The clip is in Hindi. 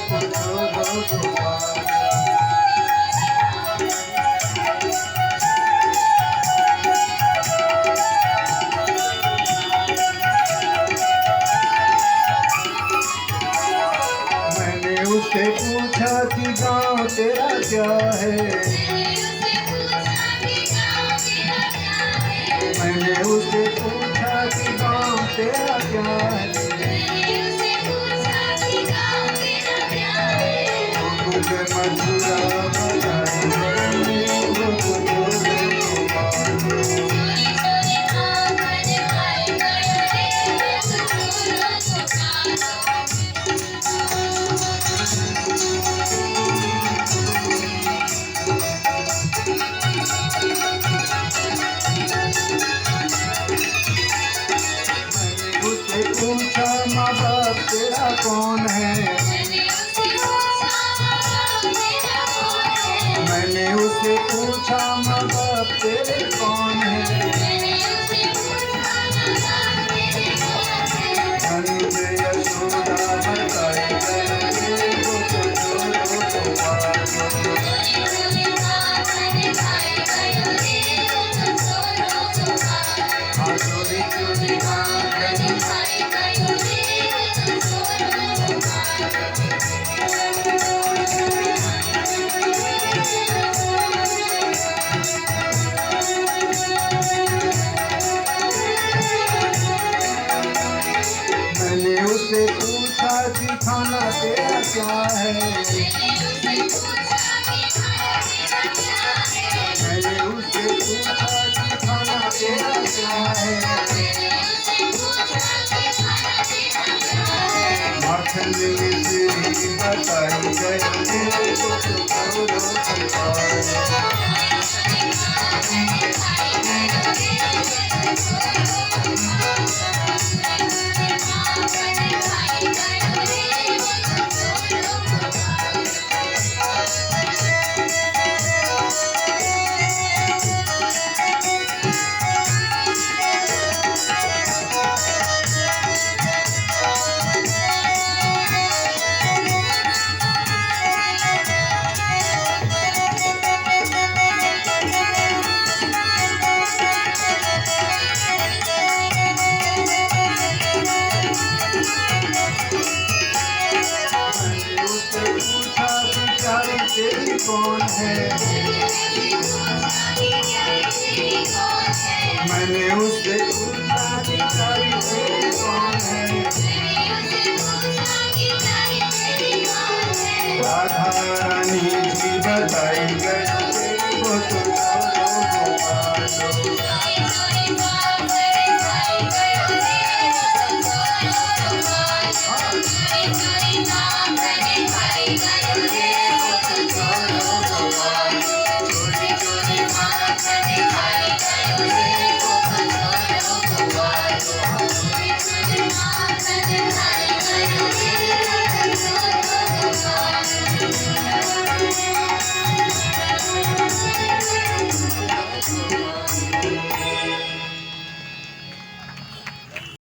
मैंने उससे पूछा कि गाँव तेरा क्या है। मैंने उससे पूछा कि गाँव तेरा क्या है। मुझे मथुरा बताई पूछा माँ बाप तेरा कौन है। मैंने उससे पूछा माँ बाप तेरे कौन है। धनुज यशोदा बताई मैंने उससे पूछा कि खाना तेरा क्या है। मैंने उससे पूछा कि खाना तेरा क्या है। माखन मिश्री बताई गई तेरी कौन है। मैंने उससे पूछा कि प्यारी तेरी कौन है। राधा रानी की बताई गई वो तो